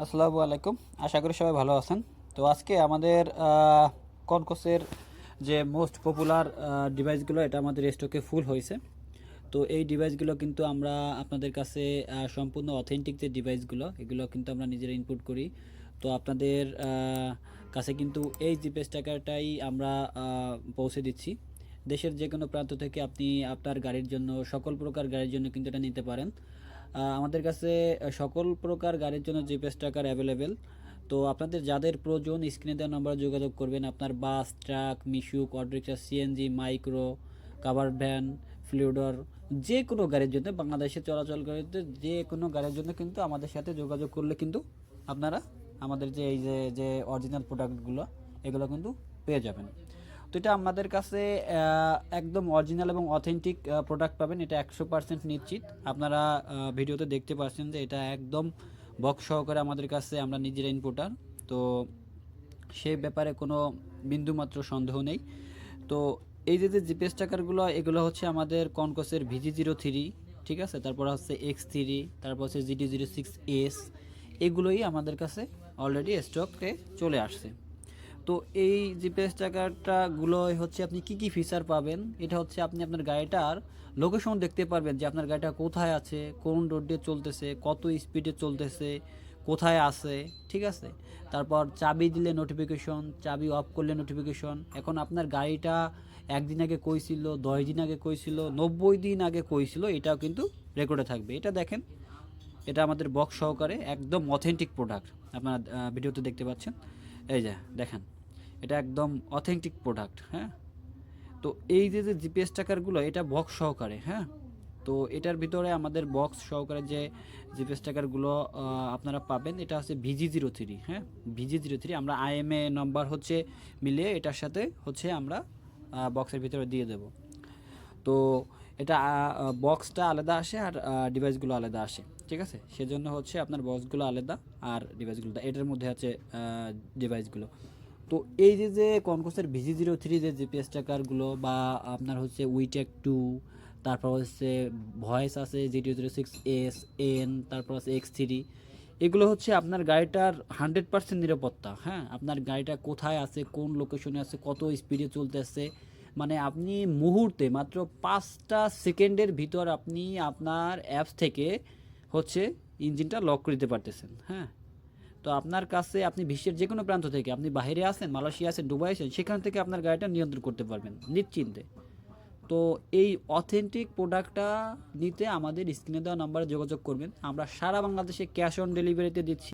আসসালামু আলাইকুম। আশা করি সবাই ভালো আছেন। তো আজকে আমাদের কনকসের যে মোস্ট পপুলার ডিভাইসগুলো এটা আমাদের স্টকে ফুল হয়েছে। তো এই ডিভাইসগুলো কিন্তু আমরা আপনাদের কাছে সম্পূর্ণ অথেন্টিক যে ডিভাইসগুলো এগুলো কিন্তু আমরা নিজেরা ইনপুট করি। তো আপনাদের কাছে কিন্তু এই জিপিএস ট্র্যাকারটাই আমরা পৌঁছে দিচ্ছি। দেশের যে কোনো প্রান্ত থেকে আপনি আপনার গাড়ির জন্য সকল প্রকার গাড়ির জন্য কিন্তু এটা নিতে পারেন। আমাদের কাছে সকল প্রকার গাড়ির জন্য জিপিএস ট্র্যাকার অ্যাভেলেবেল। তো আপনাদের যাদের প্রয়োজন স্ক্রিনে দেওয়া নম্বরে যোগাযোগ করবেন। আপনার বাস, ট্রাক, মিশুক, autorickshaw, CNG, micro, covered van, ফ্লুডর যে কোনো গাড়ির জন্য বাংলাদেশে চলাচলকারীতে যে কোনো গাড়ির জন্য কিন্তু আমাদের সাথে যোগাযোগ করলে কিন্তু আপনারা আমাদের যে এই যে যে অরিজিনাল প্রোডাক্টগুলো এগুলো কিন্তু পেয়ে যাবেন। তো এটা আমাদের কাছে একদম অরিজিনাল এবং অথেন্টিক প্রোডাক্ট পাবেন, এটা 100% নিশ্চিত। আপনারা ভিডিওতে দেখতে পাচ্ছেন যে এটা একদম বক্স সহকারে আমাদের কাছে আমরা নিজেরা ইনপুটার। তো সেই ব্যাপারে কোনো বিন্দুমাত্র সন্দেহ নেই। তো এই যে যে জিপিএস ট্র্যাকারগুলো এগুলো হচ্ছে আমাদের কনকসের VG03, ঠিক আছে, তারপর হচ্ছে X3, তারপর হচ্ছে GT06S, এগুলোই আমাদের কাছে অলরেডি স্টকে চলে আসছে। তো এই জিপিএস ট্র্যাকারটাগুলোয় হচ্ছে আপনি কি কি ফিচার পাবেন, এটা হচ্ছে আপনি আপনার গাড়িটার লোকেশন দেখতে পারবেন যে আপনার গাড়িটা কোথায় আছে, কোন রোড দিয়ে চলতেছে, কত স্পিডে চলতেছে, কোথায় আছে, ঠিক আছে। তারপর চাবি দিলে নোটিফিকেশন, চাবি অফ করলে নোটিফিকেশন। এখন আপনার গাড়িটা একদিন আগে কই ছিল, 10 দিন আগে কই ছিল, 90 দিন আগে কই ছিল, এটাও কিন্তু রেকর্ডে থাকবে। এটা দেখেন, এটা আমাদের বক্স সহকারে একদম অথেন্টিক প্রোডাক্ট। আপনারা ভিডিওতে দেখতে পাচ্ছেন, এই যে দেখেন, এটা একদম অথেন্টিক প্রোডাক্ট। হ্যাঁ, তো এই যে যে জিপিএস ট্র্যাকারগুলো এটা বক্স সহকারে। হ্যাঁ, তো এটার ভিতরে আমাদের বক্স সহকারে যে জিপিএস ট্র্যাকারগুলো আপনারা পাবেন এটা হচ্ছে VG03। হ্যাঁ, VG03 আমরা IMA নাম্বার হচ্ছে মিলিয়ে এটার সাথে হচ্ছে আমরা বক্সের ভিতরে দিয়ে দেব। তো এটা বক্সটা আলাদা আসে আর ডিভাইসগুলো আলাদা আসে, ঠিক আছে। সেজন্য হচ্ছে আপনার বক্সগুলো আলাদা আর ডিভাইসগুলো এটার মধ্যে আছে ডিভাইসগুলো। তো এই যে যে কনকসের VG03 যে জিপিএস ট্র্যাকারগুলো বা আপনার হচ্ছে উইটেক 2, তারপর হচ্ছে ভয়েস আছে GT06S, তারপর আছে X3, এগুলো হচ্ছে আপনার গাড়িটার 100% নিরাপত্তা। হ্যাঁ, আপনার গাড়িটা কোথায় আছে, কোন লোকেশনে আছে, কত স্পিডে চলতেছে, মানে আপনি মুহূর্তে মাত্র 5টা সেকেন্ডের ভিতর আপনি আপনার অ্যাপস থেকে হচ্ছে ইঞ্জিনটা লক করে দিতে পারতেছেন। হ্যাঁ, তো আপনার কাছে আপনি বিশ্বের যে কোনো প্রান্ত থেকে, আপনি বাইরে আছেন, মালয়েশিয়া আছেন, দুবাই আছেন, সেখান থেকে আপনার গাড়িটা নিয়ন্ত্রণ করতে পারবেন নিশ্চিন্তে। তো এই অথেন্টিক প্রোডাক্টটা নিতে আমাদের স্ক্রিনে দেওয়া নাম্বারে যোগাযোগ করবেন। আমরা সারা বাংলাদেশে ক্যাশ অন ডেলিভারিতে দিচ্ছি।